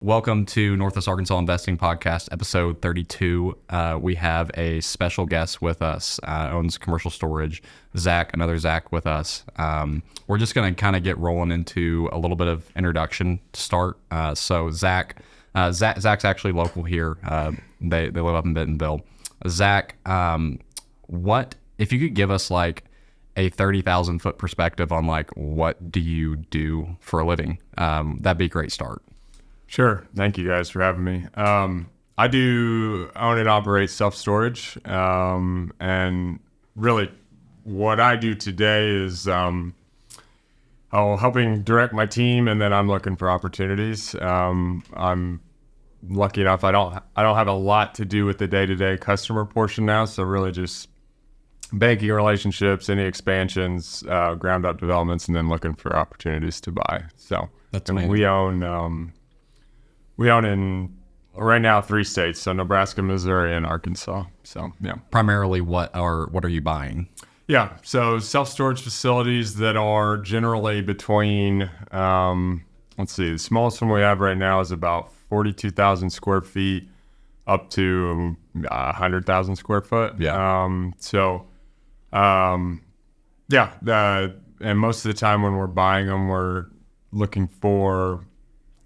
Welcome to Northwest Arkansas Investing Podcast, episode 32. We have a special guest with us, owns commercial storage, another Zach with us. We're just going to kind of get rolling into a little bit of introduction to start. So Zach's actually local here. They live up in Bentonville. Zach, what if you could give us like a 30,000 foot perspective on like what do you do for a living? That'd be a great start. Sure. Thank you guys for having me. I do own and operate self-storage. And really what I do today is helping direct my team, and then I'm looking for opportunities. I'm lucky enough I don't have a lot to do with the day-to-day customer portion now, so really just banking relationships, any expansions, ground up developments, and then looking for opportunities to buy. So that's amazing. We own in right now 3 states, so Nebraska, Missouri, and Arkansas. So yeah. Primarily, what are you buying? Yeah, so self-storage facilities that are generally between, let's see, the smallest one we have right now is about 42,000 square feet up to 100,000 square foot. Yeah. And most of the time when we're buying them, we're looking for.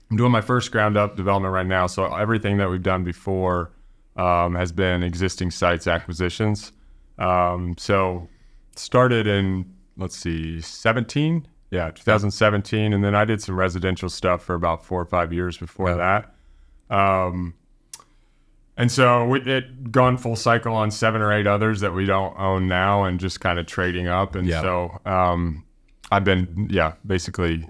I'm doing my first ground up development right now, so everything that we've done before has been existing sites acquisitions. So started in 2017, and then I did some residential stuff for about 4 or 5 years before that. And so it gone full cycle on 7 or 8 others that we don't own now, and just kind of trading up. And so I've been basically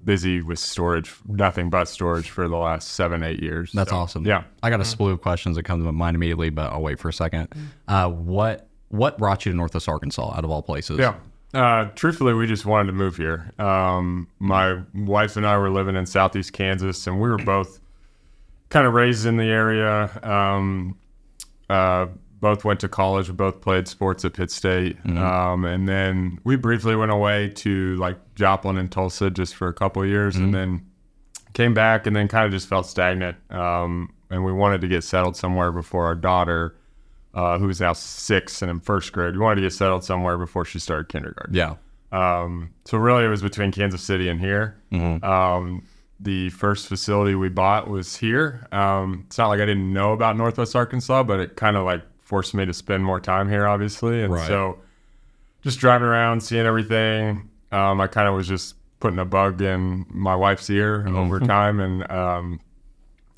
busy with storage, nothing but storage for the last 7-8 years. That's awesome. Yeah. I got a slew of questions that come to mind immediately, but I'll wait for a second. What brought you to Northwest Arkansas out of all places? Yeah. Truthfully, we just wanted to move here. My wife and I were living in Southeast Kansas, and we were both kind of raised in the area. Both went to college. We both played sports at Pitt State. Mm-hmm. And then we briefly went away to like Joplin and Tulsa just for a couple of years, and then came back, and then kind of just felt stagnant. And we wanted to get settled somewhere before our daughter, who's now 6 and in first grade, we wanted to get settled somewhere before she started kindergarten. Yeah. So really it was between Kansas City and here. Mm-hmm. The first facility we bought was here. It's not like I didn't know about Northwest Arkansas, but it kind of like forced me to spend more time here, obviously. And so just driving around, seeing everything, I kind of was just putting a bug in my wife's ear over time. And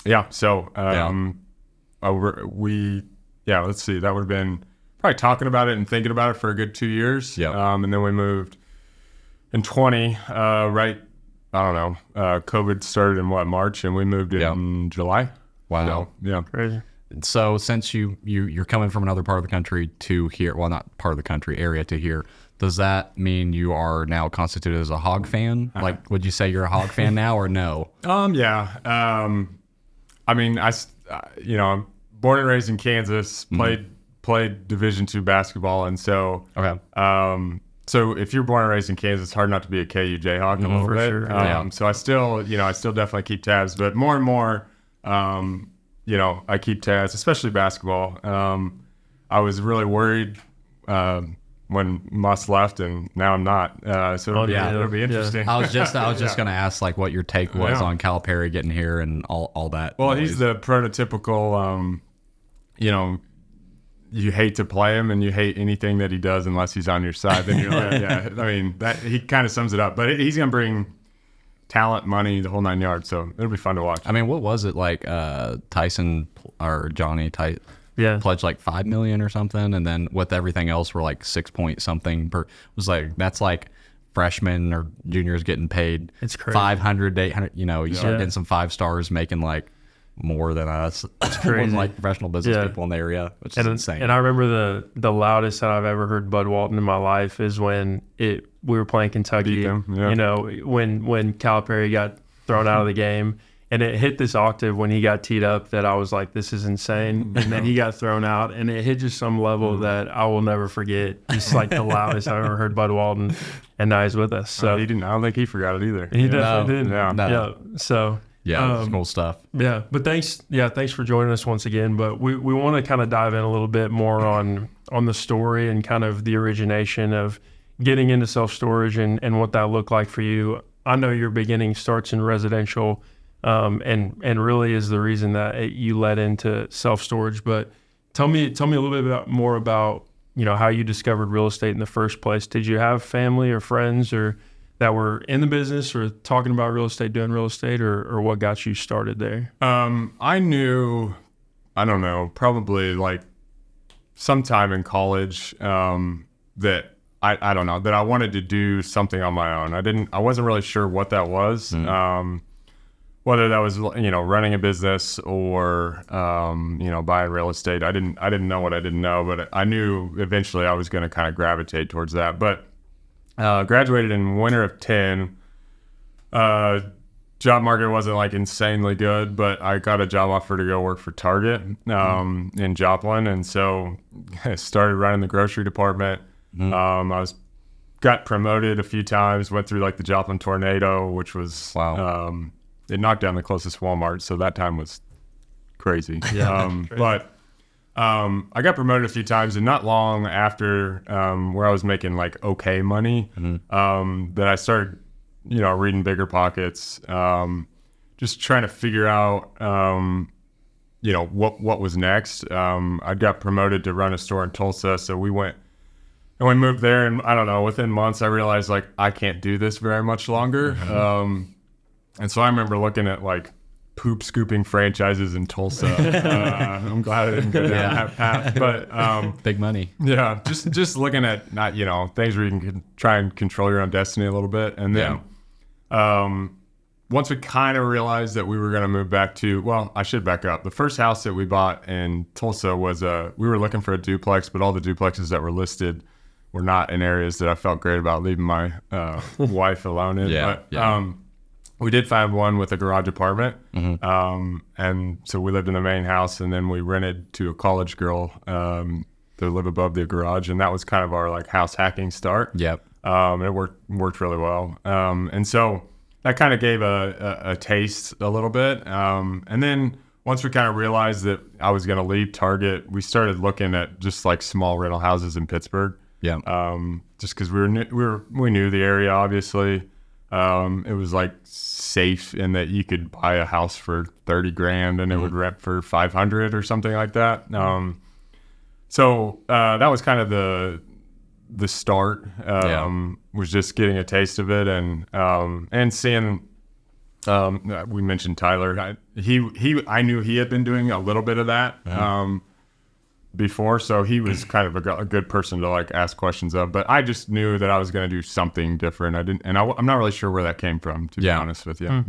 let's see, that would have been probably talking about it and thinking about it for a good 2 years. Yeah. And then we moved in 20, COVID started in March, and we moved in July. Wow. So, yeah. Crazy. So since you're coming from another part of the country to here, well, not part of the country, area to here, does that mean you are now constituted as a hog fan? Like, would you say you're a hog fan now or no? Yeah. I mean, I'm born and raised in Kansas, played Division II basketball, and so so if you're born and raised in Kansas, it's hard not to be a KU Jayhawk a little bit. Sure. So I still definitely keep tabs, but more and more, I keep tabs, especially basketball. I was really worried when Muss left, and now I'm not. So it'll be interesting. I was just going to ask like what your take was on Calipari getting here and all that. Well, he's the prototypical, you hate to play him and you hate anything that he does unless he's on your side. Then you're like, I mean, that he kind of sums it up. But he's gonna bring talent, money, the whole 9 yards. So it'll be fun to watch. I mean, what was it like? Tyson or Johnny pledged like $5 million or something, and then with everything else, we're like 6 point something per. It was like that's like freshmen or juniors getting paid. It's crazy. 500 to 800. You start getting some 5 stars making like more than us. It's crazy. Like professional business people in the area, which is insane. And I remember the loudest that I've ever heard Bud Walton in my life is when we were playing Kentucky. When Calipari got thrown out of the game, and it hit this octave when he got teed up that I was like, this is insane. And then he got thrown out, and it hit just some level that I will never forget. It's like the loudest I've ever heard Bud Walton, and now he's with us. So he didn't. I don't think he forgot it either. He definitely didn't. Yeah. So Yeah, it's cool stuff. Yeah, but thanks for joining us once again. But we want to kind of dive in a little bit more on the story and kind of the origination of getting into self-storage and what that looked like for you. I know your beginning starts in residential, and really is the reason that you led into self-storage. But tell me a little bit more about how you discovered real estate in the first place. Did you have family or friends or that were in the business or talking about real estate, doing real estate, or what got you started there? I knew, I don't know, probably like sometime in college that I don't know, that I wanted to do something on my own. I wasn't really sure what that was. Whether that was, running a business or, buying real estate. I didn't know what I didn't know, but I knew eventually I was going to kind of gravitate towards that. But graduated in winter of 10. Job market wasn't like insanely good, but I got a job offer to go work for Target in Joplin. And so I started running the grocery department. I got promoted a few times, went through like the Joplin tornado, which was, it knocked down the closest Walmart. So that time was crazy. But I got promoted a few times, and not long after where I was making like okay money, that I started, reading Bigger Pockets, just trying to figure out, what was next. I got promoted to run a store in Tulsa, so we went and we moved there, and I don't know, within months I realized like I can't do this very much longer. And so I remember looking at like poop scooping franchises in Tulsa. I'm glad I didn't go down that path, but Big money. Yeah, just looking at not things where you can try and control your own destiny a little bit, and then once we kind of realized that we were going to move back to, well, I should back up. The first house that we bought in Tulsa was we were looking for a duplex, but all the duplexes that were listed were not in areas that I felt great about leaving my wife alone in. We did find one with a garage apartment. And so we lived in the main house, and then we rented to a college girl to live above the garage. And that was kind of our like house hacking start. And it worked really well. And so that kind of gave a taste a little bit. And then once we kind of realized that I was going to leave Target, we started looking at just like small rental houses in Pittsburgh. Just because we knew the area, obviously. It was like safe in that you could buy a house for $30,000 and it would rent for $500 or something like that. So that was kind of the start. Was just getting a taste of it and seeing. We mentioned Tyler. I knew he had been doing a little bit of that before, so he was kind of a good person to like ask questions of. But I just knew that I was going to do something different. I'm not really sure where that came from, to be honest with you.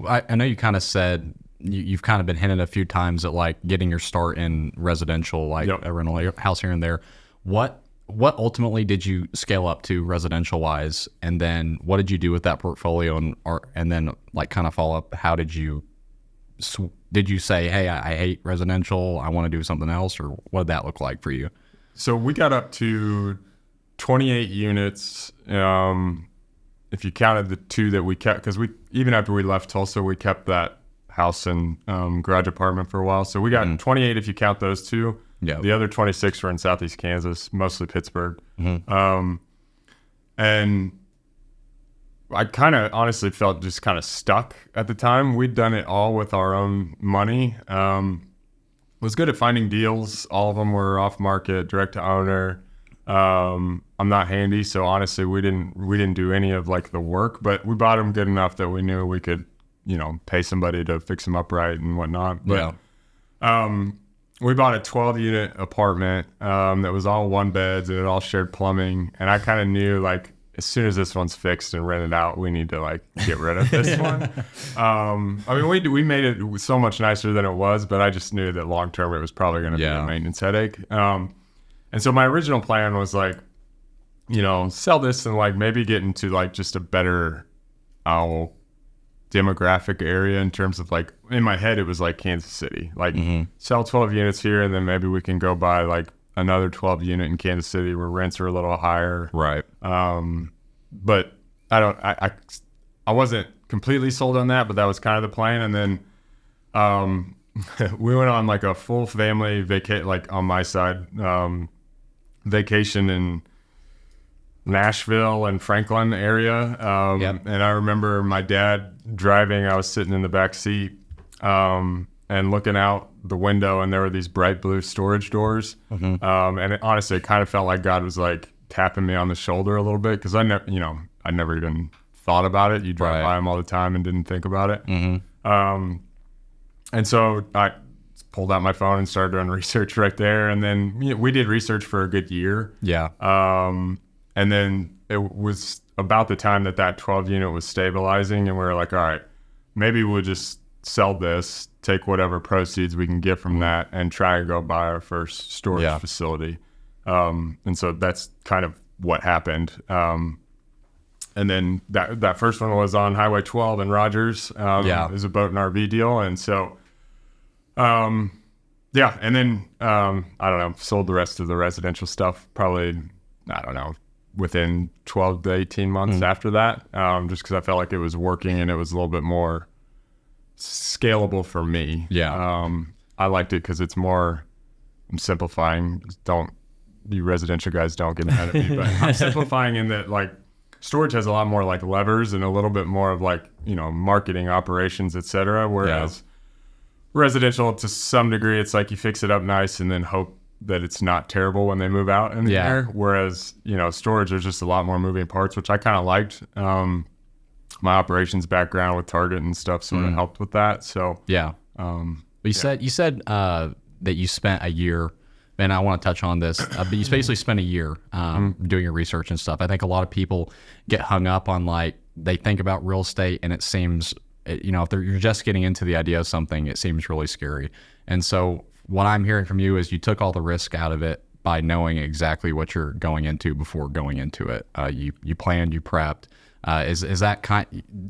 I know you kind of said you've kind of been hinted a few times at like getting your start in residential, like a rental house here and there. What ultimately did you scale up to residential wise, and then what did you do with that portfolio, and then like kind of follow up? How did you say, hey, I hate residential, I want to do something else, or what did that look like for you? So we got up to 28 units. If you counted the two that we kept, because even after we left Tulsa, we kept that house and garage apartment for a while. So we got 28 if you count those two. The other 26 were in Southeast Kansas, mostly Pittsburgh. And I kind of honestly felt just kind of stuck at the time. We'd done it all with our own money. Was good at finding deals. All of them were off market, direct to owner. I'm not handy, so honestly, we didn't do any of like the work, but we bought them good enough that we knew we could, pay somebody to fix them up right and whatnot. But we bought a 12-unit apartment that was all one beds and it all shared plumbing, and I kind of knew like, as soon as this one's fixed and rented out, we need to like get rid of this one. I mean, we made it so much nicer than it was, but I just knew that long term it was probably going to be a maintenance headache. And so my original plan was like, sell this and like maybe get into like just a better demographic area in terms of like, in my head it was like Kansas City, like sell 12 units here and then maybe we can go buy like another 12 unit in Kansas City where rents are a little higher. Right. But I wasn't completely sold on that, but that was kind of the plan. And then we went on like a full family vacation, like on my side, vacation in Nashville and Franklin area. And I remember my dad driving. I was sitting in the back seat and looking out the window, and there were these bright blue storage doors. And honestly, it kind of felt like God was like tapping me on the shoulder a little bit, because I never even thought about it. You drive by them all the time and didn't think about it. And so I pulled out my phone and started doing research right there. And then we did research for a good year. Yeah. And then it was about the time that 12 unit was stabilizing, and we were like, all right, maybe we'll just sell this, take whatever proceeds we can get from that, and try and go buy our first storage facility. And so that's kind of what happened. And then that first one was on Highway 12 in Rogers. It was a boat and RV deal. And so, and then, I don't know, sold the rest of the residential stuff probably, I don't know, within 12 to 18 months after that, just because I felt like it was working and it was a little bit more scalable for me. I liked it because it's more, I'm simplifying. You residential guys don't get mad at me, but I'm simplifying in that, like, storage has a lot more like levers and a little bit more of like, marketing, operations, etc. Whereas residential, to some degree, it's like you fix it up nice and then hope that it's not terrible when they move out in the air. Whereas, storage, there's just a lot more moving parts, which I kind of liked. My operations background with Target and stuff sort of helped with that. So you said that you spent a year, and I want to touch on this, but you basically spent a year doing your research and stuff. I think a lot of people get hung up on, like, they think about real estate and it seems, if you're just getting into the idea of something, it seems really scary. And so what I'm hearing from you is you took all the risk out of it by knowing exactly what you're going into before going into it. You planned, you prepped. Is that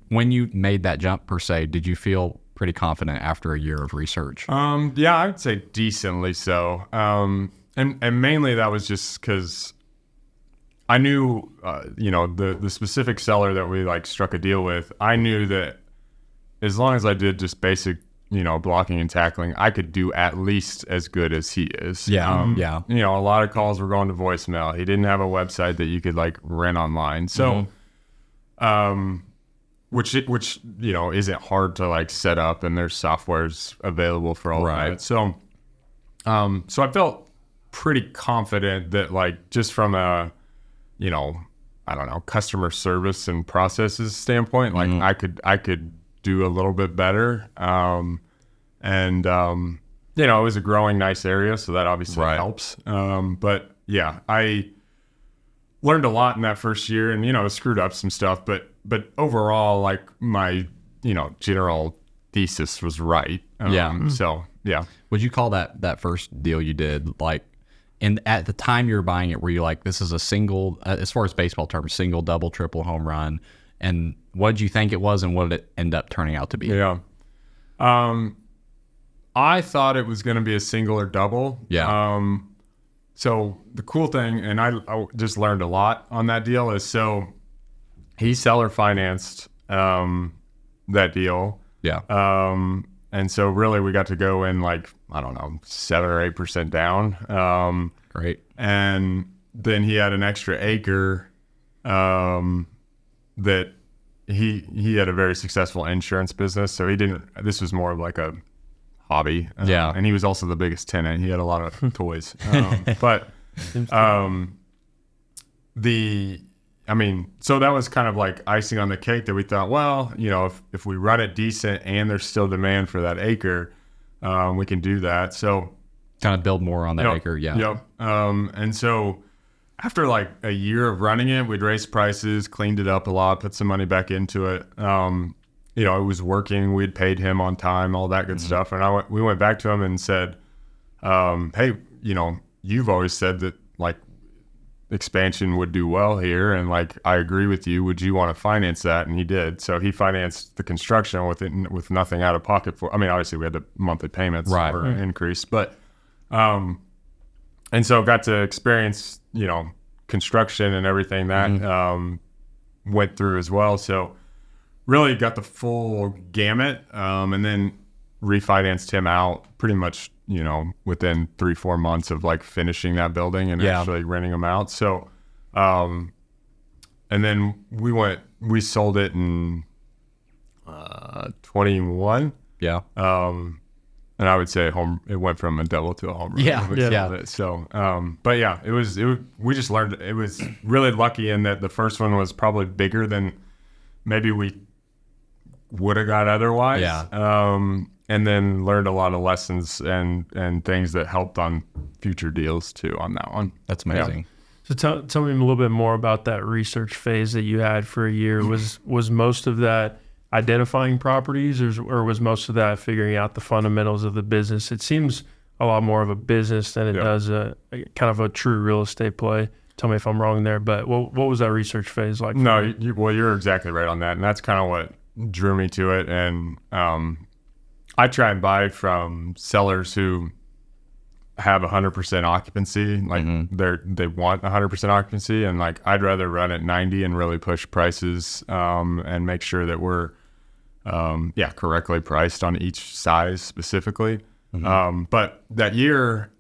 when you made that jump per se, did you feel pretty confident after a year of research? I would say decently so. And mainly that was just because I knew, the specific seller that we like struck a deal with, I knew that as long as I did just basic, blocking and tackling, I could do at least as good as he is. A lot of calls were going to voicemail. He didn't have a website that you could like rent online. So, which isn't hard to like set up, and there's softwares available for all of that. So, so I felt pretty confident that, like, just from a, I don't know, customer service and processes standpoint, like I could do a little bit better. It was a growing nice area, so that obviously helps. But yeah, I learned a lot in that first year, and, screwed up some stuff, but overall, like, my, general thesis was right. So yeah. Would you call that first deal you did, like, and at the time you were buying it, were you like, this is a single, as far as baseball terms, single, double, triple home run? And what did you think it was, and what did it end up turning out to be? I thought it was going to be a single or double. So the cool thing, and I just learned a lot on that deal, is so he seller financed that deal. And so really we got to go in like, I don't know, 7 or 8% down. Great. And then he had an extra acre that he had a very successful insurance business. So this was more of like a hobby. And he was also the biggest tenant. He had a lot of toys. So that was kind of like icing on the cake that we thought, well, if we run it decent and there's still demand for that acre, we can do that. So kind of build more on that acre. And so after like a year of running it, we'd raised prices, cleaned it up a lot, put some money back into it. It was working. We'd paid him on time, all that good stuff. And we went back to him and said, hey, you've always said that like expansion would do well here, and like I agree with you. Would you want to finance that? And he did. So he financed the construction with nothing out of pocket for. I mean, obviously we had the monthly payments were increased, but and so got to experience construction and everything that went through as well. So really got the full gamut, and then refinanced him out pretty much, within 3-4 months of like finishing that building and actually renting them out. So, and then we sold it in 21. Yeah. And I would say it went from a double to a home run. Yeah. So, but yeah, we just learned, it was really lucky in that the first one was probably bigger than maybe we would have got otherwise. Yeah. And then learned a lot of lessons and things that helped on future deals too on that one. That's amazing. Yeah. So tell me a little bit more about that research phase that you had for a year. Was most of that identifying properties, or was most of that figuring out the fundamentals of the business? It seems a lot more of a business than it does a kind of a true real estate play. Tell me if I'm wrong there, but what was that research phase like? No, you're exactly right on that, and that's kind of what drew me to it. And I try and buy from sellers who have 100% occupancy, like they want 100% occupancy, and like I'd rather run at 90 and really push prices and make sure that we're correctly priced on each size specifically. But that year,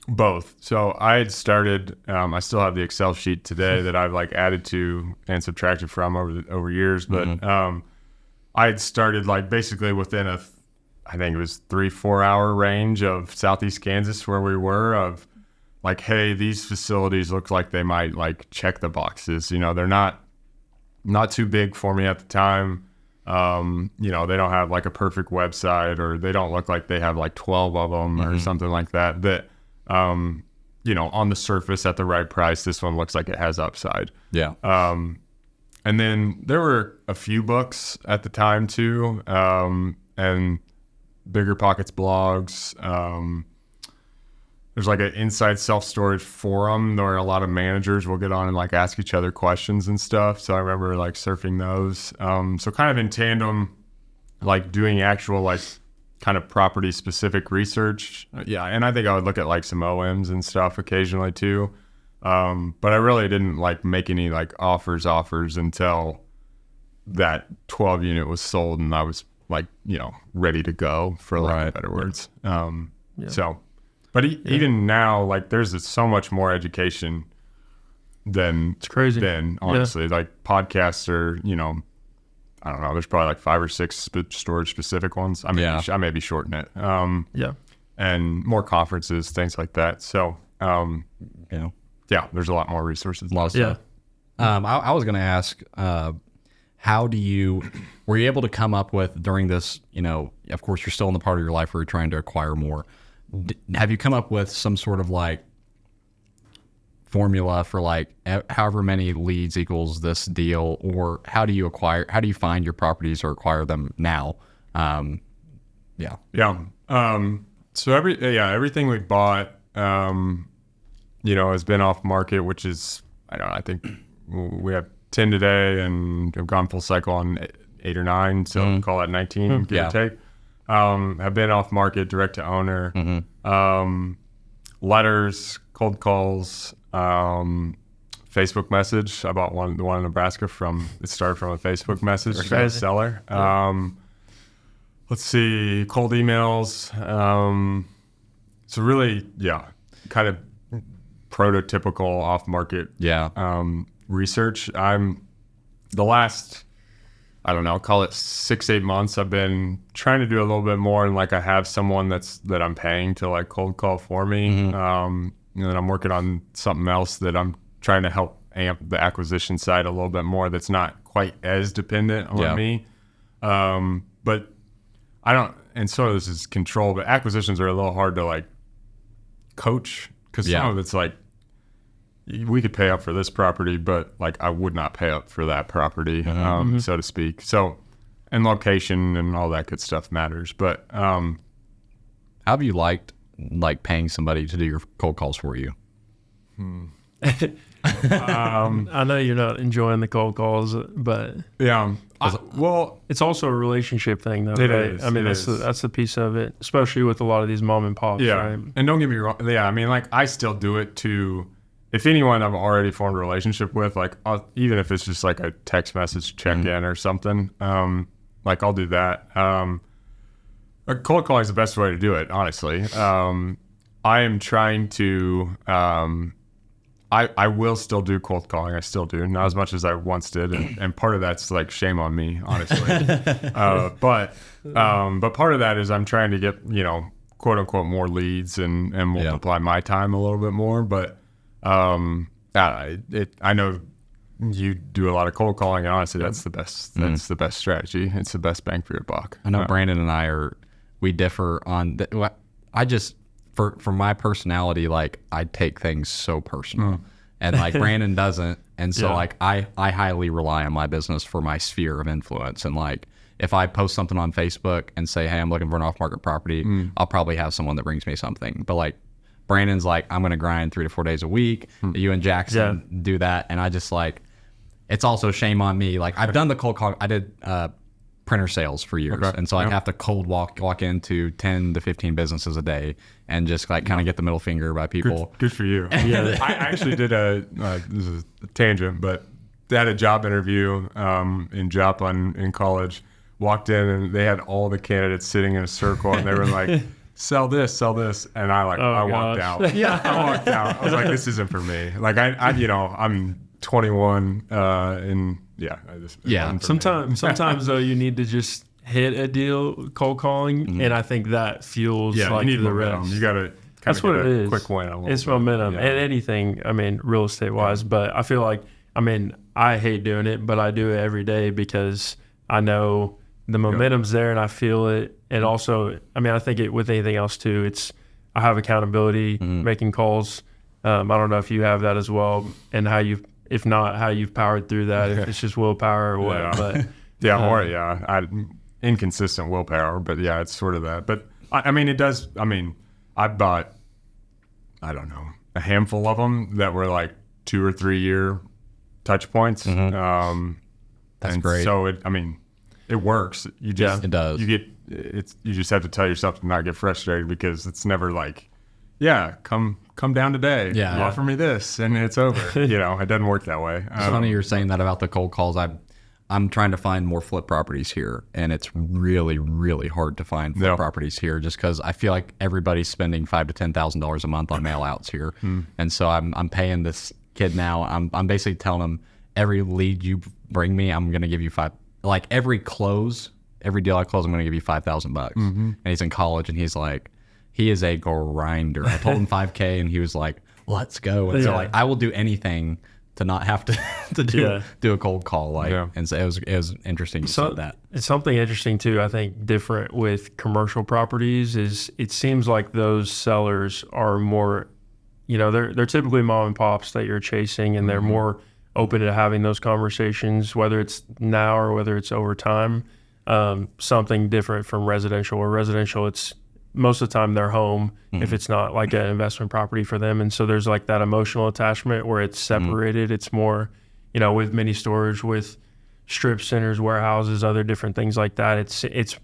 both. So I had started, I still have the Excel sheet today that I've like added to and subtracted from over years. But I had started like basically within I think it was 3-4 hour range of Southeast Kansas where we were, of like, hey, these facilities look like they might like check the boxes. They're not too big for me at the time. They don't have like a perfect website, or they don't look like they have like 12 of them or something like that. On the surface at the right price, this one looks like it has upside. Yeah. And then there were a few books at the time too, and Bigger Pockets blogs. There's like an inside self-storage forum where a lot of managers will get on and like ask each other questions and stuff. So I remember like surfing those. So kind of in tandem, like doing actual like kind of property specific research. Yeah. And I think I would look at like some OMs and stuff occasionally too. But I really didn't like make any like offers until that 12 unit was sold and I was like, ready to go, for lack of better words. So, but even now, like there's so much more education than it's crazy. Than honestly, like podcasts are, I don't know. There's probably like 5 or 6 storage specific ones. I may be shorting it. And more conferences, things like that. So, there's a lot more resources. A lot of stuff. I was going to ask, how were you able to come up with during this, of course you're still in the part of your life where you're trying to acquire more. Have you come up with some sort of like formula for like however many leads equals this deal, or how do you find your properties or acquire them now? So everything we bought, has been off market, which is, I think we have 10 today and have gone full cycle on 8 or 9. So call that 19, give or take. Have been off market, direct to owner, letters, cold calls, Facebook message. I bought the one in Nebraska it started from a Facebook message to a seller. Let's see, cold emails. So really, kind of prototypical off market research. I'm the last, I don't know, call it 6-8 months, I've been trying to do a little bit more, and like I have someone that I'm paying to like cold call for me. And I'm working on something else that I'm trying to help amp the acquisition side a little bit more, that's not quite as dependent on me. But I don't, and some of this is control, but acquisitions are a little hard to like coach, because some of it's like, we could pay up for this property, but like I would not pay up for that property, so to speak. So, and location and all that good stuff matters. But how have you liked like paying somebody to do your cold calls for you? I know you're not enjoying the cold calls, but it's also a relationship thing, though. It right? is. I mean, that's the piece of it, especially with a lot of these mom and pops. Yeah, right? and don't get me wrong. Yeah, I mean, like I still do it to if anyone I've already formed a relationship with, like even if it's just like a text message check-in or something, like I'll do that. Cold calling is the best way to do it, honestly. I am trying to, I will still do cold calling. I still do, not as much as I once did. And part of that's like shame on me, honestly. But part of that is I'm trying to get, quote unquote, more leads and multiply my time a little bit more. But I know you do a lot of cold calling, and honestly, that's the best. That's the best strategy. It's the best bang for your buck. I know Brandon and we differ on. I just for my personality, like I take things so personal, and like Brandon doesn't, and so like I highly rely on my business for my sphere of influence, and like if I post something on Facebook and say, hey, I'm looking for an off-market property, I'll probably have someone that brings me something, but like. Brandon's like, I'm going to grind 3 to 4 days a week. You and Jackson do that. And I just like, it's also shame on me. Like I've done the cold call. I did printer sales for years. Okay. And so I'd have to cold walk into 10 to 15 businesses a day and just like kind of get the middle finger by people. Good for you. Yeah. I actually did this is a tangent, but they had a job interview in Joplin in college. Walked in and they had all the candidates sitting in a circle and they were like, sell this, and I walked out. Yeah, I walked out. I was like, this isn't for me. Like I'm 21, and Sometimes though, you need to just hit a deal cold calling, and I think that fuels like you need the rest. You gotta. That's what it is. Quick win. It's momentum, and anything. I mean, real estate wise, but I feel like I hate doing it, but I do it every day because I know the momentum's there and I feel it. And also, I think it with anything else too, I have accountability, making calls. I don't know if you have that as well, and if not, how you've powered through that, if it's just willpower or what. But inconsistent willpower, but yeah, it's sort of that. But it does, I bought, I don't know, a handful of them that were like 2 or 3 year touch points. That's great. So it works. You just, it does. You just have to tell yourself to not get frustrated because it's never like, come down today. Yeah. Offer me this and it's over. It doesn't work that way. It's funny you're saying that about the cold calls. I'm trying to find more flip properties here, and it's really, really hard to find flip properties here just because I feel like everybody's spending $5,000 to $10,000 a month on mail outs here. And so I'm paying this kid now. I'm basically telling him every lead you bring me, I'm going to give you every deal I close, I'm going to give you $5,000. And he's in college, and he's like, he is a grinder. I told him $5,000, and he was like, let's go. And so I will do anything to not have to do a cold call. And so it was interesting you said that. It's something interesting too, I think, different with commercial properties is it seems like those sellers are more, they're typically mom and pops that you're chasing, and they're more open to having those conversations, whether it's now or whether it's over time. Something different from residential. Or residential, it's most of the time their home, if it's not like an investment property for them. And so there's like that emotional attachment where it's separated. It's more, with mini storage, with strip centers, warehouses, other different things like that. It's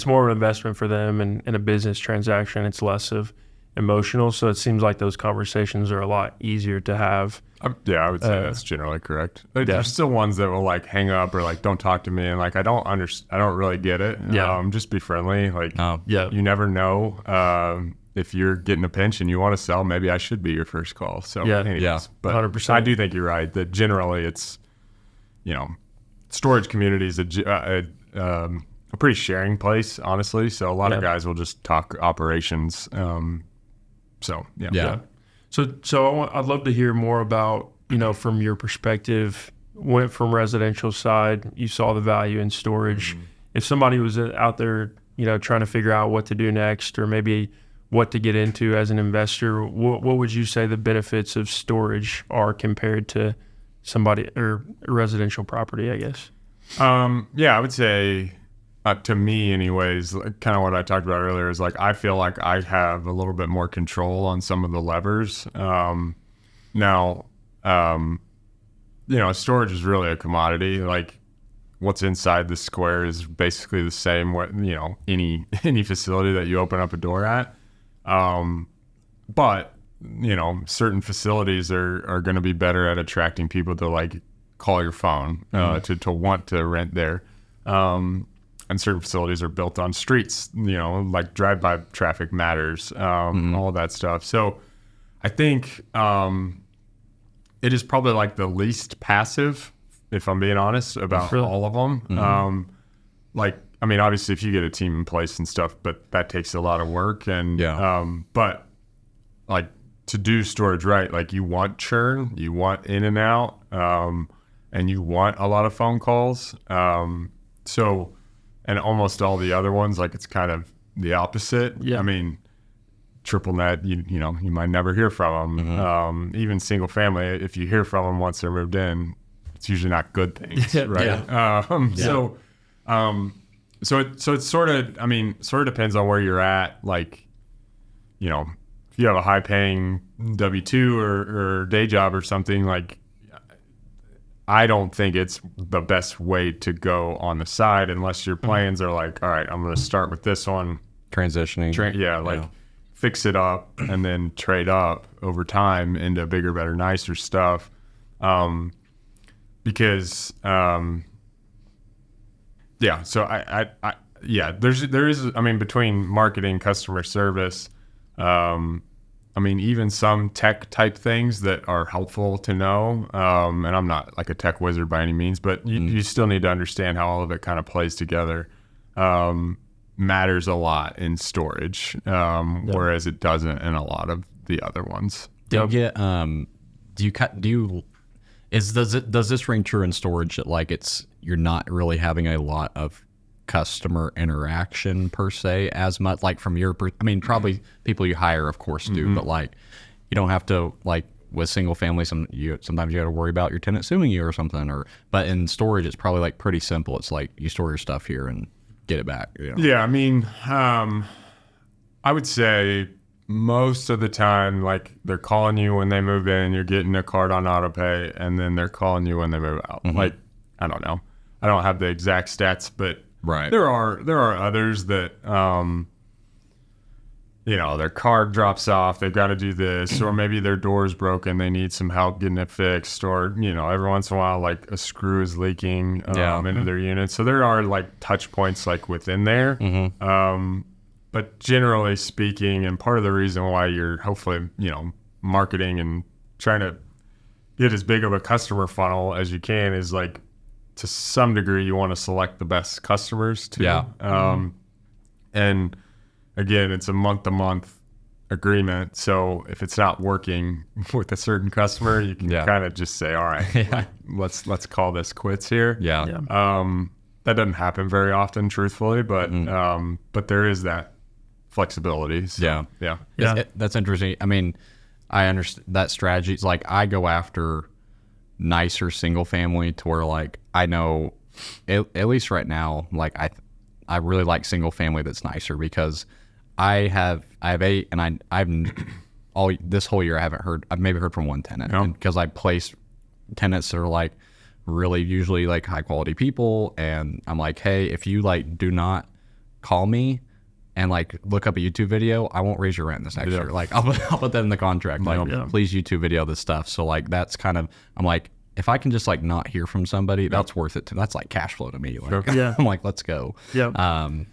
more of an investment for them and a business transaction. It's less of emotional. So it seems like those conversations are a lot easier to have. I would say that's generally correct. There's still ones that will like hang up or like don't talk to me, and like I don't really get it. Just be friendly. You never know if you're getting a pinch and you want to sell. Maybe I should be your first call. So but 100%. I do think you're right that generally it's storage community is a pretty sharing place, honestly. So a lot of guys will just talk operations. So I'd love to hear more about, from your perspective, went from residential side, you saw the value in storage. If somebody was out there, trying to figure out what to do next or maybe what to get into as an investor, what would you say the benefits of storage are compared to somebody or residential property, I guess? I would say, to me anyways, kind of what I talked about earlier is like I feel like I have a little bit more control on some of the levers. Now, storage is really a commodity. Like what's inside the square is basically the same what any facility that you open up a door at. But certain facilities are going to be better at attracting people to like call your phone, to want to rent there. And certain facilities are built on streets, like drive-by traffic matters, all of that stuff. So I think it is probably like the least passive, if I'm being honest, about all of them. Obviously if you get a team in place and stuff, but that takes a lot of work. And, but like to do storage right, like you want churn, you want in and out, and you want a lot of phone calls. And almost all the other ones, like it's kind of the opposite. Yeah. I mean, triple net, you might never hear from them. Even single family, if you hear from them once they're moved in, it's usually not good things, right? So it sort of depends on where you're at. Like, if you have a high paying W-2 or day job or something, like, I don't think it's the best way to go on the side unless your plans are like, all right, I'm going to start with this one. Transitioning. Fix it up and then trade up over time into bigger, better, nicer stuff. Because, there is, between marketing, customer service, even some tech type things that are helpful to know. And I'm not like a tech wizard by any means, but you still need to understand how all of it kind of plays together. Matters a lot in storage, whereas it doesn't in a lot of the other ones. Does this ring true in storage that like you're not really having a lot of customer interaction per se as much, like from your probably people you hire of course do, but like you don't have to, like with single family sometimes you got to worry about your tenant suing you or something, but in storage it's probably like pretty simple. It's like you store your stuff here and get it back. I would say most of the time, like they're calling you when they move in, you're getting a card on autopay, and then they're calling you when they move out. Like, I don't know, I don't have the exact stats, but there are others that, their card drops off, they've got to do this, or maybe their door's broken, they need some help getting it fixed, or, every once in a while, like a screw is leaking into their unit. So there are like touch points like within there. But generally speaking, and part of the reason why you're hopefully, marketing and trying to get as big of a customer funnel as you can is like, to some degree, you want to select the best customers too. And again, it's a month-to-month agreement. So if it's not working with a certain customer, you can kind of just say, all right, let's call this quits here. That doesn't happen very often, truthfully, but there is that flexibility. So, that's interesting. I understand that strategy. It's like I go after nicer single family to where like I know at least right now, like I really like single family that's nicer because I have 8 and I've all this whole year I've maybe heard from one tenant because I place tenants that are like really usually like high quality people, and I'm like, hey, if you like do not call me and like look up a YouTube video, I won't raise your rent this next year. Like I'll put that in the contract. Like please YouTube video this stuff. So like that's kind of, I'm like, if I can just like not hear from somebody, that's worth it. That's like cash flow to me. Like, I'm like, let's go. And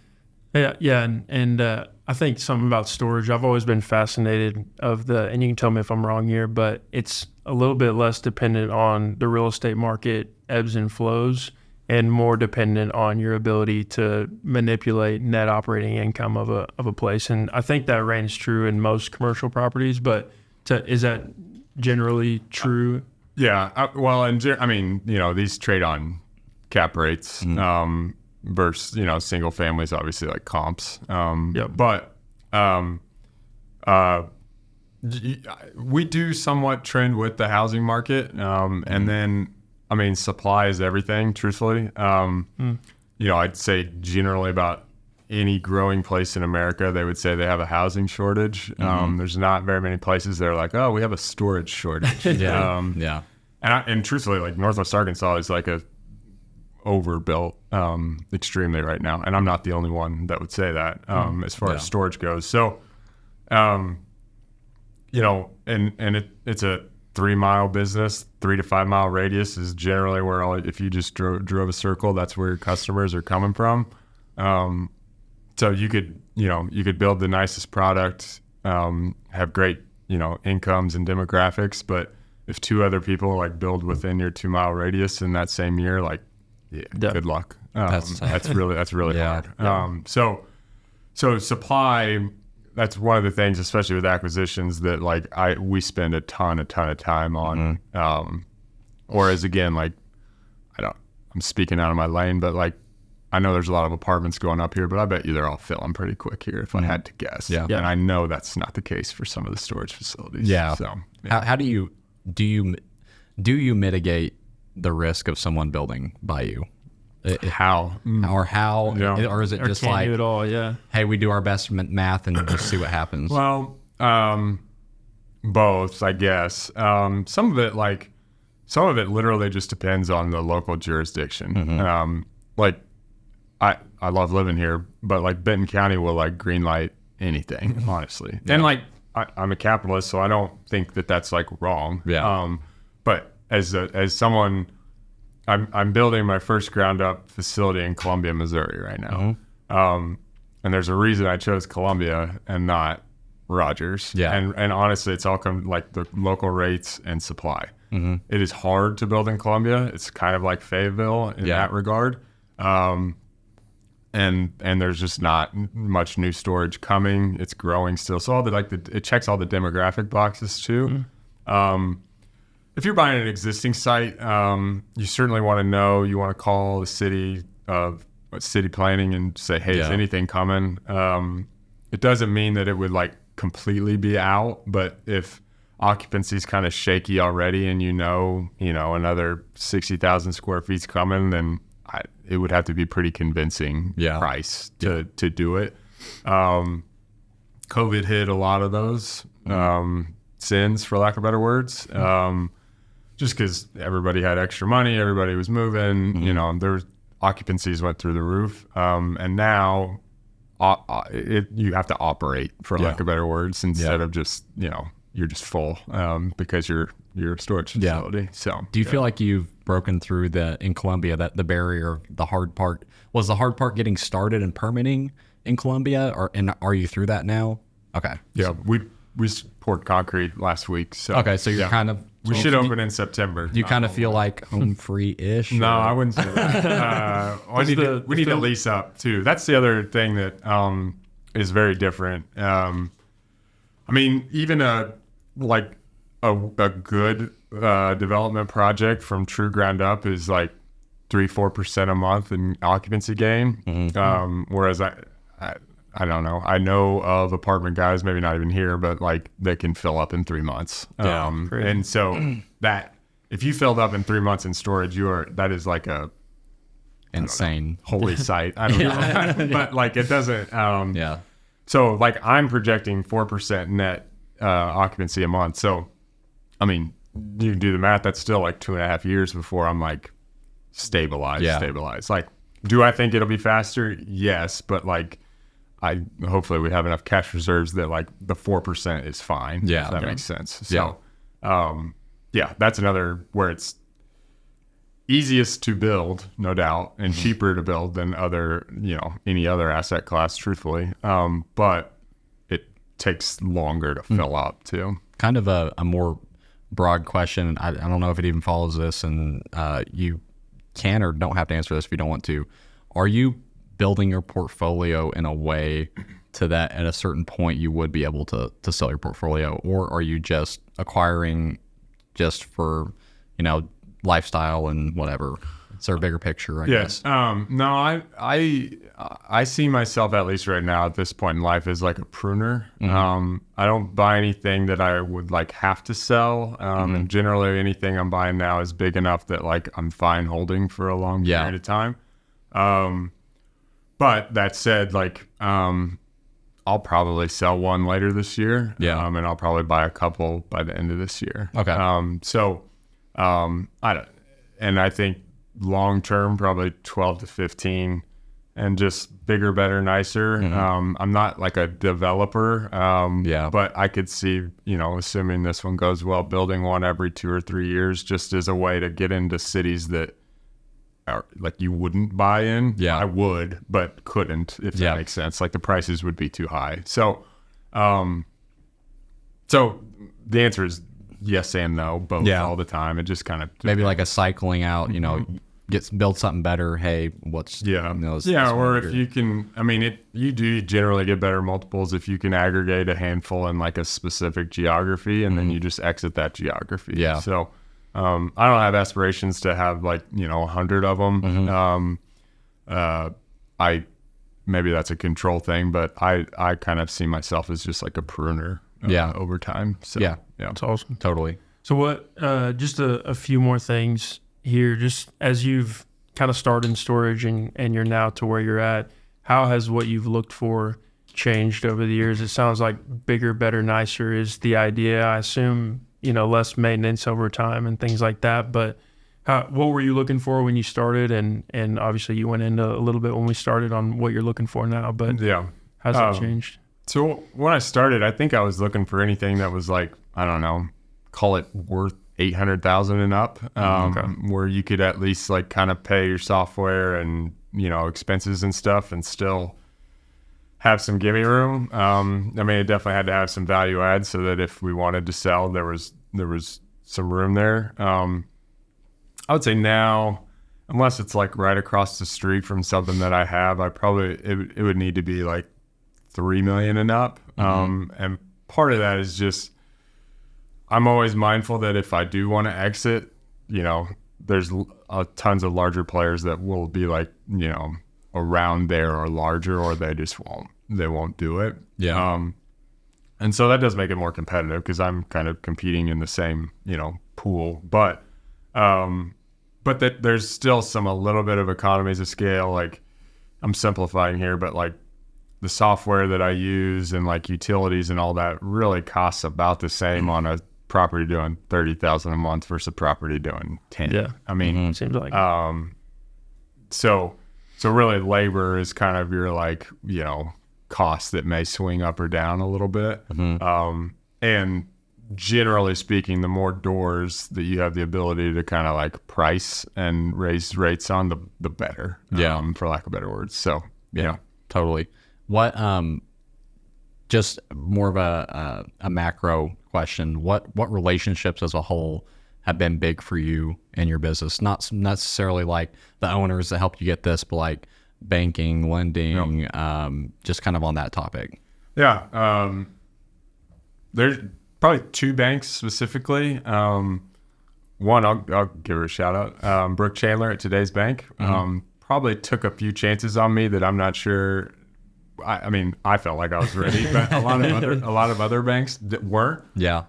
I think something about storage, I've always been fascinated and you can tell me if I'm wrong here, but it's a little bit less dependent on the real estate market ebbs and flows and more dependent on your ability to manipulate net operating income of a place. And I think that reigns true in most commercial properties, but is that generally true? These trade on cap rates versus, single families, obviously like comps. But we do somewhat trend with the housing market. And then, supply is everything, truthfully. I'd say generally about any growing place in America, they would say they have a housing shortage. There's not very many places that are like, oh, we have a storage shortage. And truthfully, like Northwest Arkansas is like a overbuilt extremely right now. And I'm not the only one that would say that as far as storage goes. So, and it's a 3 mile business, 3 to 5 mile radius is generally where if you just drove a circle, that's where your customers are coming from. So you could build the nicest product, have great, incomes and demographics, but if 2 other people like build within your 2 mile radius in that same year, like, good luck. That's really hard. So supply, that's one of the things, especially with acquisitions, that like we spend a ton of time on. Whereas again, like I'm speaking out of my lane, but like I know there's a lot of apartments going up here, but I bet you they're all filling pretty quick here if I had to guess. Yeah. And I know that's not the case for some of the storage facilities. Yeah. So how do you mitigate the risk of someone building by you? How? Or is it just like, do it all, hey, we do our best math and just see what happens? Well, both, I guess. Some of it literally just depends on the local jurisdiction. Like I love living here, but like Benton County will like green light anything, honestly. And like I'm a capitalist, so I don't think that that's like wrong. Yeah. But as someone, I'm building my first ground up facility in Columbia, Missouri right now. And there's a reason I chose Columbia and not Rogers. Yeah. And honestly, it's all like the local rates and supply. It is hard to build in Columbia. It's kind of like Fayetteville in that regard. And there's just not much new storage coming. It's growing still. So it checks all the demographic boxes too. If you're buying an existing site, you certainly want to know. You want to call the city planning and say, hey, is anything coming? It doesn't mean that it would like completely be out, but if occupancy is kind of shaky already, and another 60,000 square feet's coming, then it would have to be pretty convincing price to do it. COVID hit a lot of those sins, for lack of better words, just because everybody had extra money, everybody was moving, their occupancies went through the roof, and now you have to operate, for lack of better words, instead of just you're just full because you're a storage facility. So do you feel like you've broken through in Columbia, that the barrier, the hard part was the hard part getting started and permitting in Columbia, and are you through that now? Okay. Yeah, we poured concrete last week. So okay, so you're kind of we should open in September. You kind of feel like home free-ish? No, I wouldn't say that. We need to lease up too. That's the other thing that is very different. I mean, even a good development project from true ground up is like 3-4% a month in occupancy gain. Whereas I don't know. I know of apartment guys, maybe not even here, but like they can fill up in 3 months. And so that if you filled up in 3 months in storage, that is like a insane holy site. I don't know, but like it doesn't. So like I'm projecting 4% net occupancy a month. So I mean, you can do the math. That's still like 2.5 years before I'm like stabilized. Like, do I think it'll be faster? Yes, but like. Hopefully we have enough cash reserves that like the 4% is fine. Yeah. If that makes sense. So, that's another where it's easiest to build, no doubt, and cheaper to build than any other asset class, truthfully. But it takes longer to fill up too. Kind of a more broad question. I don't know if it even follows this, and you can or don't have to answer this if you don't want to. Are you building your portfolio in a way to that at a certain point you would be able to sell your portfolio, or are you just acquiring just for lifestyle and whatever? Is there a bigger picture, I guess? No, I see myself, at least right now at this point in life, as like a pruner. I don't buy anything that I would like have to sell, and generally anything I'm buying now is big enough that like I'm fine holding for a long period of time. But that said, like, I'll probably sell one later this year. And I'll probably buy a couple by the end of this year. Okay. I think long term, probably 12 to 15 and just bigger, better, nicer. I'm not like a developer, but I could see, assuming this one goes well, building one every 2 or 3 years just as a way to get into cities that are like you wouldn't buy in. Yeah. I would, but couldn't, if that makes sense. Like the prices would be too high. So the answer is yes and no, both all the time. It just kind of maybe like a cycling out, build something better. Hey, what's or if you can, you do generally get better multiples if you can aggregate a handful in like a specific geography, and then you just exit that geography. Yeah. So I don't have aspirations to have 100 of them. Maybe that's a control thing, but I kind of see myself as just like a pruner over time. So yeah, that's awesome. Totally. So what? Just a few more things here. Just as you've kind of started in storage and you're now to where you're at, how has what you've looked for changed over the years? It sounds like bigger, better, nicer is the idea. I assume less maintenance over time and things like that. But what were you looking for when you started? And obviously you went into a little bit when we started on what you're looking for now. But how's that changed? So when I started, I think I was looking for anything that was like, I don't know, call it worth 800,000 and up, where you could at least like kind of pay your software and expenses and stuff and still have some gimme room. It definitely had to have some value add so that if we wanted to sell, there was some room there. I would say now, unless it's like right across the street from something that I have, it would need to be like 3 million and up. And part of that is just, I'm always mindful that if I do want to exit, there's tons of larger players that will be like, around there or larger, or they won't do it. Yeah. And so that does make it more competitive because I'm kind of competing in the same, pool, but that there's still a little bit of economies of scale. Like I'm simplifying here, but like the software that I use and like utilities and all that really costs about the same on a property doing 30,000 a month versus a property doing 10. Yeah. Seems like, so really labor is kind of your like, cost that may swing up or down a little bit. And generally speaking, the more doors that you have the ability to kind of like price and raise rates on, the better, for lack of better words. So, totally. What, just more of a macro question, what relationships as a whole have been big for you in your business? Not necessarily like the owners that helped you get this, but like banking, lending, just kind of on that topic. Yeah. There's probably 2 banks specifically. One, I'll give her a shout out. Brooke Chandler at Today's Bank. Probably took a few chances on me that I'm not sure. I felt like I was ready, but a lot of other banks weren't. Yeah.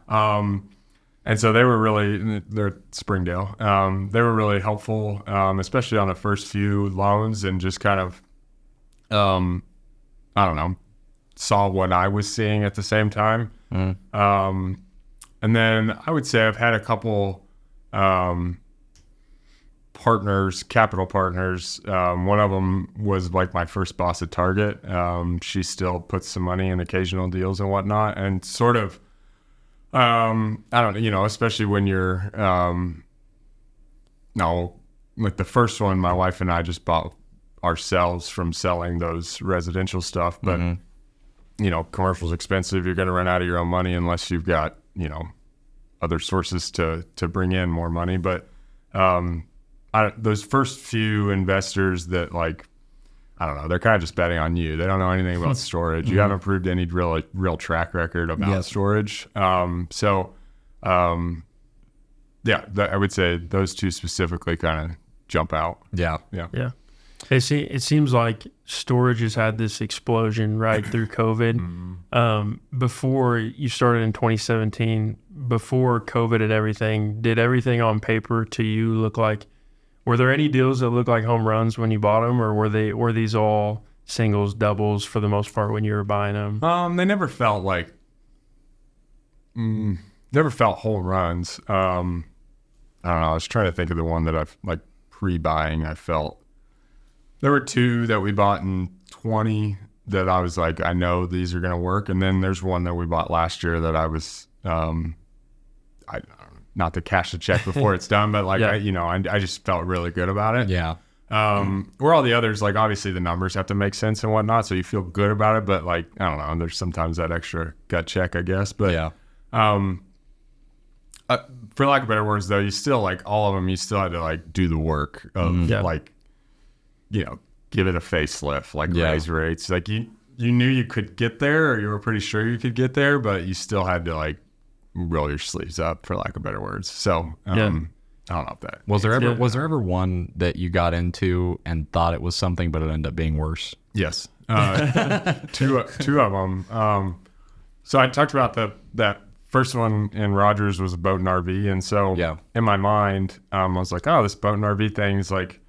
And so they were they're Springdale. They were really helpful, especially on the first few loans, and just kind of, I don't know, saw what I was seeing at the same time. And then I would say I've had a couple capital partners. One of them was like my first boss at Target. She still puts some money in occasional deals and whatnot, and sort of, I don't know, especially when you're, like the first one, my wife and I just bought ourselves from selling those residential stuff, but commercial's expensive. You're going to run out of your own money unless you've got, other sources to bring in more money. But, those first few investors that like, I don't know, they're kind of just betting on you. They don't know anything about storage. You haven't proved any real track record about storage. I would say those 2 specifically kind of jump out. Yeah. It seems like storage has had this explosion right through COVID. Before you started in 2017, before COVID and everything, did everything on paper to you look like? Were there any deals that looked like home runs when you bought them, or were these all singles, doubles for the most part when you were buying them? They never felt like home runs. I don't know. I was trying to think of the one that I've like pre-buying. I felt There were 2 that we bought in 20 that I was like, I know these are going to work. And then there's one that we bought last year that I was, not to cash the check before it's done, but like, I just felt really good about it. Yeah. Where all the others, like obviously the numbers have to make sense and whatnot. So you feel good about it, but like, I don't know, there's sometimes that extra gut check, I guess. But Yeah. For lack of better words though, you still like all of them, you still had to like do the work of like, give it a facelift, like raise rates. Like you knew you could get there, or you were pretty sure you could get there, but you still had to like roll your sleeves up, for lack of better words. So I don't know if that was there ever one that you got into and thought it was something, but it ended up being worse? Yes. Two of them. So I talked about that first one in Rogers was a boat and RV, and so in my mind, I was like, oh, this boat and RV thing is like,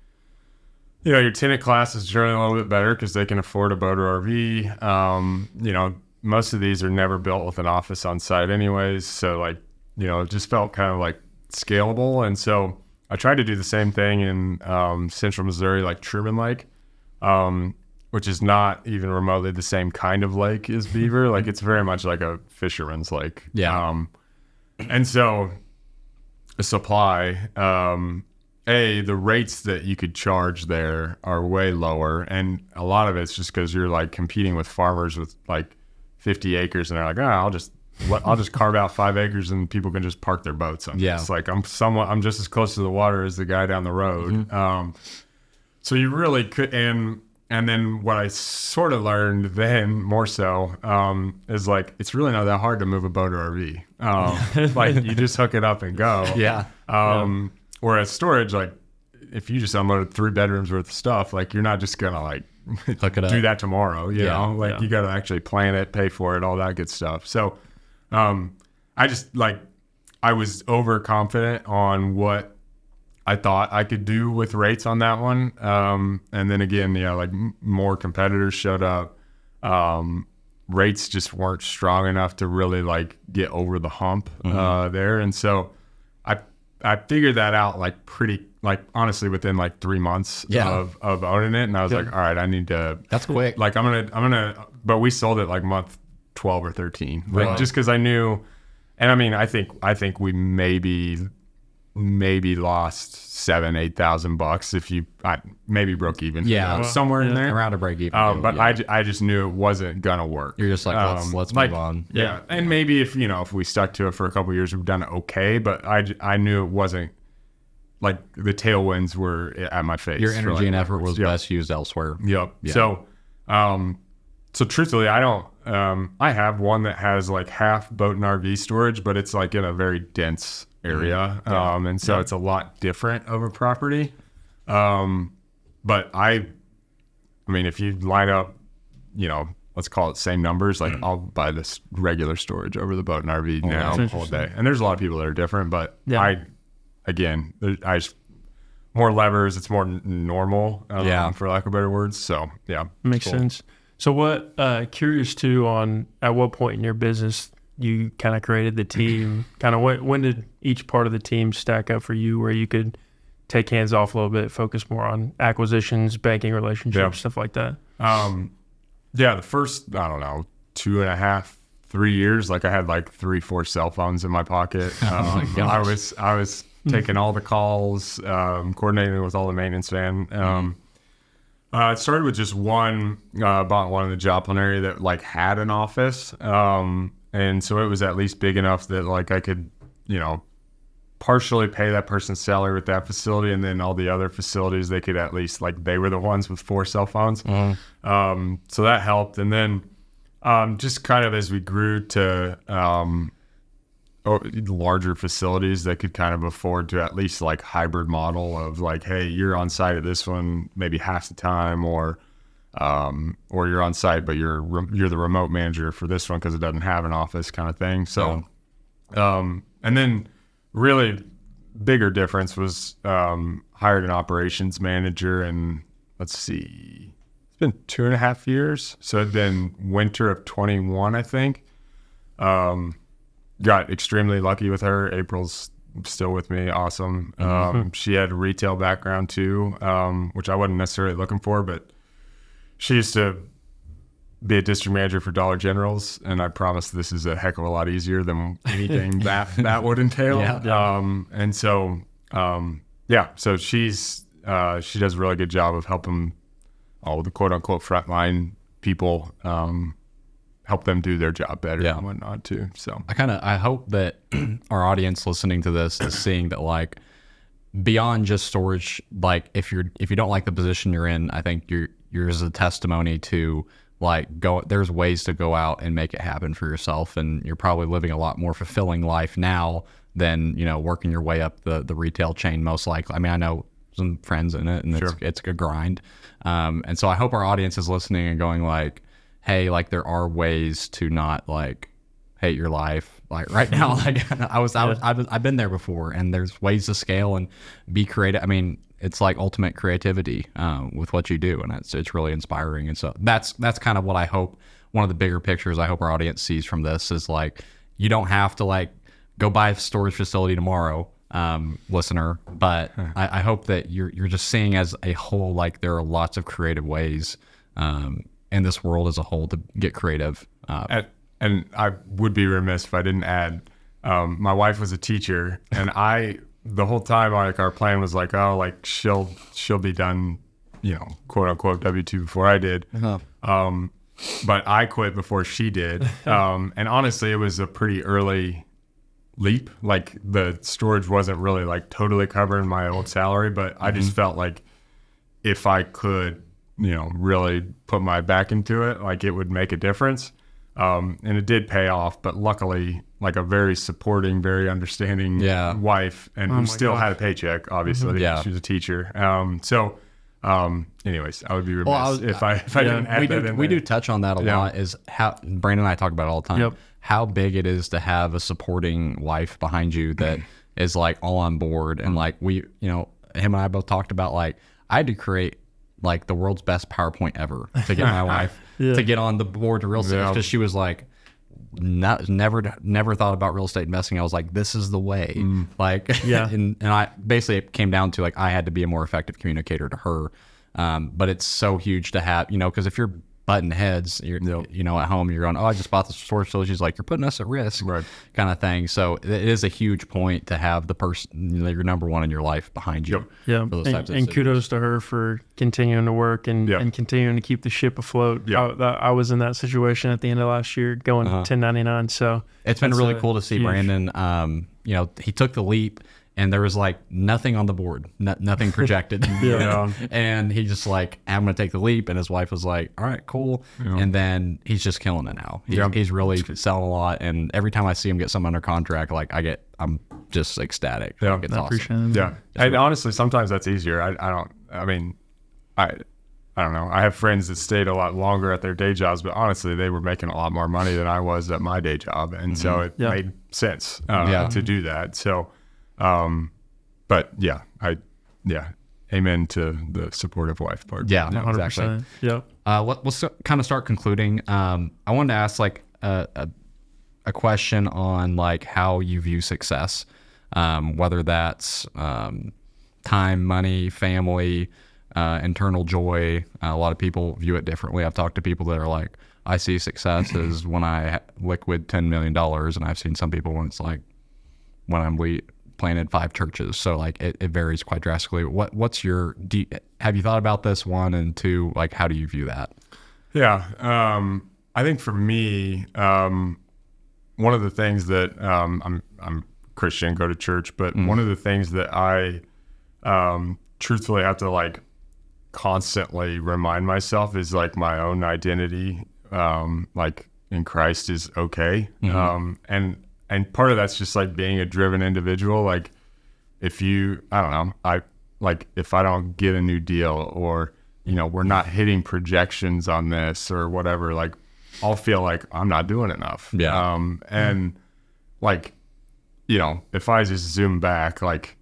your tenant class is generally a little bit better because they can afford a boat or RV. Most of these are never built with an office on site anyways. So like, it just felt kind of like scalable. And so I tried to do the same thing in central Missouri, like Truman Lake, which is not even remotely the same kind of lake as Beaver. Like it's very much like a fisherman's lake. Yeah. And so the supply, the rates that you could charge there are way lower. And a lot of it's just because you're like competing with farmers with like 50 acres and they're like, I'll just carve out 5 acres and people can just park their boats on this. Like I'm just as close to the water as the guy down the road. So you really could, and then what I sort of learned then more so is like, it's really not that hard to move a boat or RV. Like you just hook it up and go. Yeah. Whereas storage, like if you just unloaded 3 bedrooms worth of stuff, like you're not just gonna like hook it up. Do that tomorrow, you know? Like you got to actually plan it, pay for it, all that good stuff. So I just like, I was overconfident on what I thought I could do with rates on that one. And then again, like more competitors showed up. Rates just weren't strong enough to really like get over the hump there. And so I figured that out like pretty, like honestly within like 3 months of owning it. And I was like, all right, I need to, that's quick. Like I'm gonna, but we sold it like month 12 or 13, like just cause I knew, and I mean, I think we maybe lost $7,000-8,000 if you maybe broke even. Somewhere in there around a break even. But I just knew it wasn't gonna work. You're just like, let's move on. Yeah. And maybe if we stuck to it for a couple of years, we've done it okay. But I knew it wasn't like the tailwinds were at my face. Your energy and effort was best used elsewhere. Yep. Yeah. So truthfully, I don't. I have one that has like half boat and RV storage, but it's like in a very dense area, and so it's a lot different of a property. But I mean, if you line up, let's call it same numbers, like I'll buy this regular storage over the boat and RV now all day. And there's a lot of people that are different, but I just more levers. It's more normal, for lack of better words. So makes sense. So what, curious too on at what point in your business you kind of created the team, kind of when did each part of the team stack up for you where you could take hands off a little bit, focus more on acquisitions, banking relationships, stuff like that? The first, I don't know, 2.5, 3 years, like I had like 3-4 cell phones in my pocket. I was taking all the calls, coordinating with all the maintenance van. It started with just one, bought one in the Joplin area that like had an office. And so it was at least big enough that like I could, partially pay that person's salary with that facility. And then all the other facilities, they could at least like, they were the ones with 4 cell phones. So that helped. And then just kind of as we grew to larger facilities that could kind of afford to at least like hybrid model of like, hey, you're on site at this one maybe half the time, or you're on site but you're the remote manager for this one because it doesn't have an office kind of thing. So and then really bigger difference was hired an operations manager, and let's see, it's been 2.5 years, so it'd been winter of 21, I think. Got extremely lucky with her. April's still with me. Awesome. She had a retail background too, which I wasn't necessarily looking for, but she used to be a district manager for Dollar Generals, and I promise this is a heck of a lot easier than anything that would entail. And so, so she does a really good job of helping all the quote unquote frontline people, help them do their job better and whatnot too. So I hope that our audience listening to this is seeing that, like, beyond just storage, like if you don't like the position you're in, I think yours is a testimony to, like, there's ways to go out and make it happen for yourself, and you're probably living a lot more fulfilling life now than, working your way up the retail chain, most likely. I mean, I know some friends in it, and it's a grind. And so I hope our audience is listening and going, like, hey, like, there are ways to not, like, hate your life. Like right now, like I've been there before, and there's ways to scale and be creative. I mean, it's like ultimate creativity with what you do, and it's really inspiring. And so that's kind of what I hope. One of the bigger pictures I hope our audience sees from this is, like, you don't have to, like, go buy a storage facility tomorrow, listener. But I hope that you're just seeing as a whole, like, there are lots of creative ways in this world as a whole to get creative. And I would be remiss if I didn't add, my wife was a teacher, and the whole time, like, our plan was like, oh, like, she'll be done, quote unquote W-2 before I did. But I quit before she did. And honestly, it was a pretty early leap. Like, the storage wasn't really, like, totally covering my old salary, but I just felt like if I could, really put my back into it, like, it would make a difference. And it did pay off, but luckily, like, a very supporting, very understanding wife, and who still had a paycheck, obviously. She was a teacher. Anyways, I would be remiss if I didn't add that in. We do touch on that a lot, is how Brandon and I talk about it all the time, how big it is to have a supporting wife behind you that is, like, all on board. And, like, him and I both talked about, like, I had to create, like, the world's best PowerPoint ever to get my wife to get on the board to real estate, because she was like, never thought about real estate investing. I was like, this is the way. And I basically, it came down to, like, I had to be a more effective communicator to her. But it's so huge to have, because if you're butting heads, you're at home, you're going, oh, I just bought this storage facility. She's like, you're putting us at risk, kind of thing. So it is a huge point to have the person, your number one in your life behind you. And kudos to her for continuing to work and continuing to keep the ship afloat. I was in that situation at the end of last year, going 1099. So it's been really cool to see huge. Brandon. He took the leap, and there was, like, nothing on the board, nothing projected. And he just, like, I'm going to take the leap. And his wife was like, all right, cool. And then he's just killing it now. He's really selling a lot. And every time I see him get something under contract, like, I'm just ecstatic. It's awesome. And honestly, sometimes that's easier. I don't know. I have friends that stayed a lot longer at their day jobs, but honestly, they were making a lot more money than I was at my day job. And so it made sense to do that. So, amen to the supportive wife part. Exactly. Let's kind of start concluding. I wanted to ask, like, a question on, like, how you view success, whether that's time, money, family, internal joy. A lot of people view it differently. I've talked to people that are like, I see success as when I liquid $10 million, and I've seen some people when it's like when I'm planted 5 churches. So, like, it varies quite drastically. Have you thought about this, 1, and 2, like, how do you view that? I think for me, one of the things that I'm Christian, go to church, but one of the things that I truthfully have to, like, constantly remind myself is, like, my own identity, like, in Christ is okay. And part of that's just, like, being a driven individual. Like, if I don't get a new deal, or, we're not hitting projections on this or whatever, like, I'll feel like I'm not doing enough. And like, if I just zoom back, like,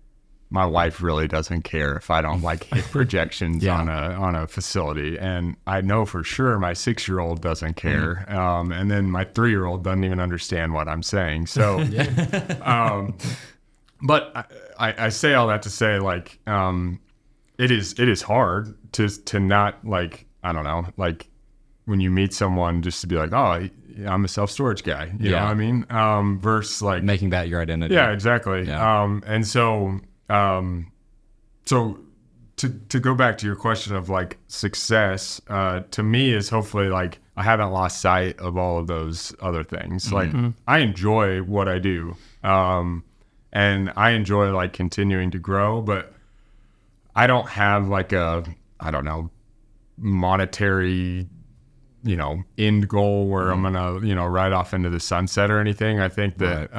my wife really doesn't care if I don't, like, hit projections on a facility. And I know for sure my 6-year-old doesn't care. And then my 3-year-old doesn't even understand what I'm saying. So, But I say all that to say, like, it is hard to not, like, I don't know, like when you meet someone just to be like, oh, I'm a self-storage guy. You know what I mean? Versus like making that your identity. Yeah, exactly. Yeah. And so to go back to your question of like success, to me is hopefully like I haven't lost sight of all of those other things. Like I enjoy what I do. And I enjoy like continuing to grow, but I don't have like a, I don't know, monetary, end goal where I'm going to, ride off into the sunset or anything. I think that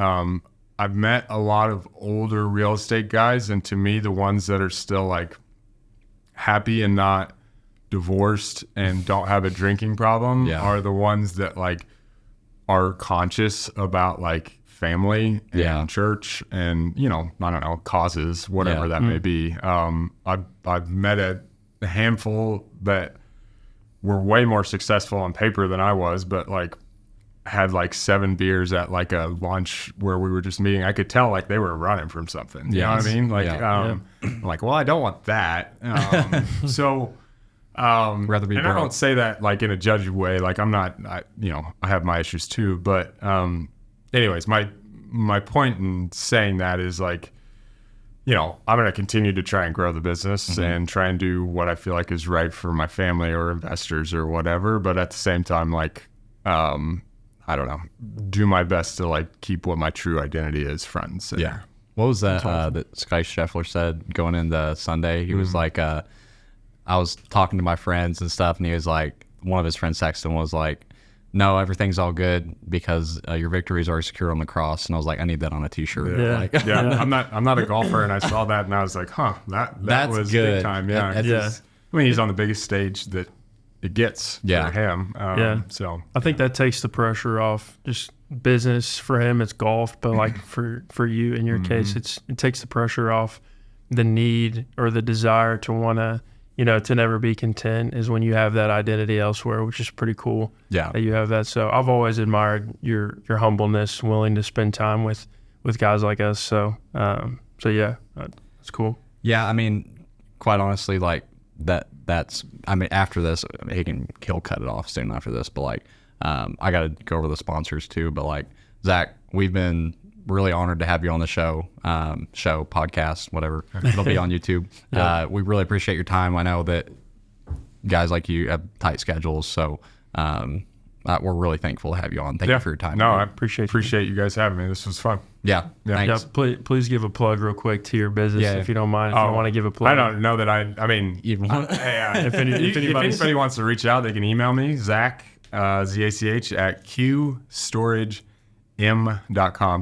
I've met a lot of older real estate guys, and to me, the ones that are still like happy and not divorced and don't have a drinking problem are the ones that like are conscious about like family and church and, I don't know, causes, whatever that may be. I've met a handful that were way more successful on paper than I was, but like had like 7 beers at like a lunch where we were just meeting. I could tell like they were running from something. You know what I mean? Like, like, well, I don't want that. Rather be and broke. I don't say that like in a judgy way. Like I'm not, I have my issues too, but, anyways, my point in saying that is like, I'm going to continue to try and grow the business and try and do what I feel like is right for my family or investors or whatever. But at the same time, like, I don't know, do my best to like keep what my true identity is front and center. Yeah. What was that that Sky Scheffler said going into Sunday? He was like, I was talking to my friends and stuff, and he was like, one of his friends texted him was like, no, everything's all good because your victories are secure on the cross. And I was like, I need that on a t-shirt. Yeah. Like, I'm not a golfer, and I saw that and I was like, that was good. big time. Yeah. I mean, he's on the biggest stage that it gets for him. So I think that takes the pressure off just business for him. It's golf, but like for you in your case, it takes the pressure off the need or the desire to want to, to never be content is when you have that identity elsewhere, which is pretty cool. Yeah. That you have that. So I've always admired your humbleness, willing to spend time with guys like us. So, yeah, that's cool. Yeah. I mean, quite honestly, like after this, he'll cut it off soon after this, but like, I got to go over the sponsors too, but like Zach, we've been really honored to have you on the show, podcast, whatever. It'll be on YouTube. We really appreciate your time. I know that guys like you have tight schedules, so we're really thankful to have you on. Thank you for your time. No, I appreciate you guys having me. This was fun. Yeah. Thanks. Yeah, please give a plug real quick to your business if you don't mind. If you want to give a plug. I don't know that I mean, if anybody wants to reach out, they can email me, Zach, ZACH at QStorageM.com.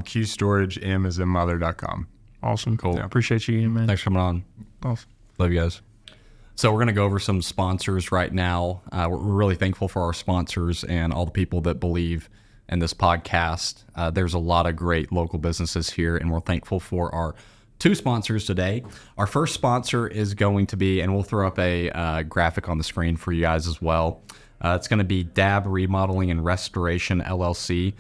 QStorageM is in mother.com. Awesome. Cool. Yeah. Appreciate you, man. Thanks for coming on. Awesome. Love you guys. So we're going to go over some sponsors right now. We're really thankful for our sponsors and all the people that believe in this podcast. There's a lot of great local businesses here, and we're thankful for our 2 sponsors today. Our first sponsor is going to be, and we'll throw up a graphic on the screen for you guys as well. It's going to be DAB Remodeling and Restoration, LLC.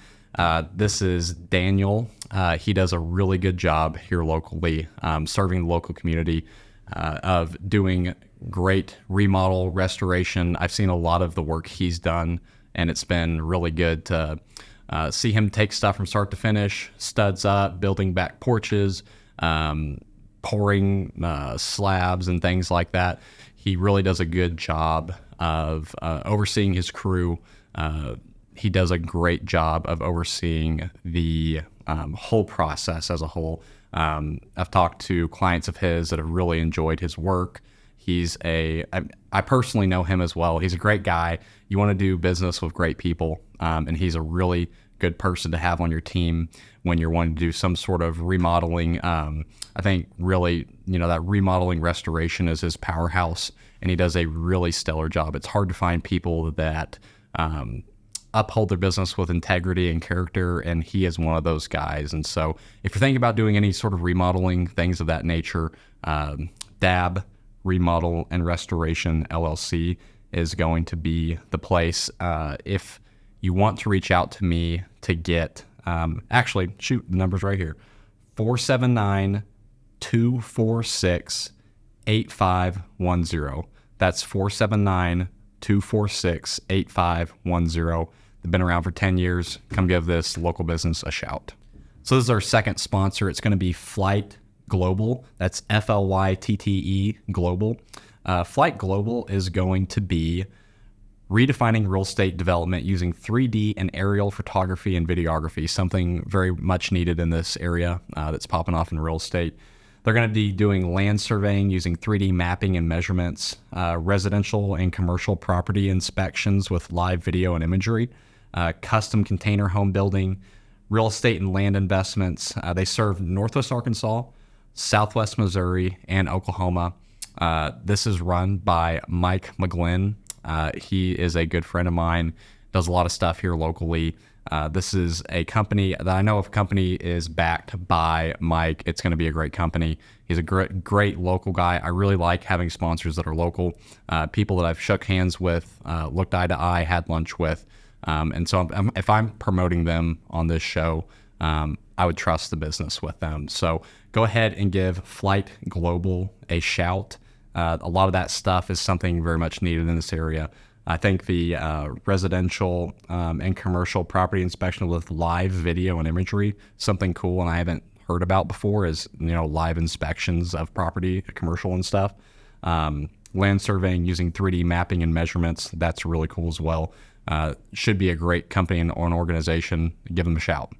This is Daniel. He does a really good job here locally, serving the local community, of doing great remodel, restoration. I've seen a lot of the work he's done, and it's been really good to see him take stuff from start to finish, studs up, building back porches, pouring slabs and things like that. He really does a good job of overseeing his crew. He does a great job of overseeing the whole process as a whole. I've talked to clients of his that have really enjoyed his work. I personally know him as well. He's a great guy. You want to do business with great people, and he's a really good person to have on your team when you're wanting to do some sort of remodeling. I think really, that remodeling restoration is his powerhouse, and he does a really stellar job. It's hard to find people that uphold their business with integrity and character, and he is one of those guys. And so if you're thinking about doing any sort of remodeling, things of that nature, DAB Remodel and Restoration LLC is going to be the place. If you want to reach out to me to get, actually, shoot, the number's right here, 479-246-8510. That's 479-246-8510. They've been around for 10 years. Come give this local business a shout. So this is our second sponsor. It's going to be Flyte Global. That's FLYTTE Global. Flyte Global is going to be redefining real estate development using 3D and aerial photography and videography, something very much needed in this area that's popping off in real estate. They're going to be doing land surveying using 3D mapping and measurements, residential and commercial property inspections with live video and imagery, custom container home building, real estate and land investments. They serve Northwest Arkansas, Southwest Missouri, and Oklahoma. This is run by Mike McGlynn. He is a good friend of mine, does a lot of stuff here locally. This is a company that I know if a company is backed by Mike, it's going to be a great company. He's a great local guy. I really like having sponsors that are local, people that I've shook hands with, looked eye to eye, had lunch with. And so if I'm promoting them on this show, I would trust the business with them. So go ahead and give Flyte Global a shout. A lot of that stuff is something very much needed in this area. I think the residential and commercial property inspection with live video and imagery, something cool and I haven't heard about before is, live inspections of property, commercial and stuff. Land surveying using 3D mapping and measurements, that's really cool as well. Should be a great company or an organization. Give them a shout.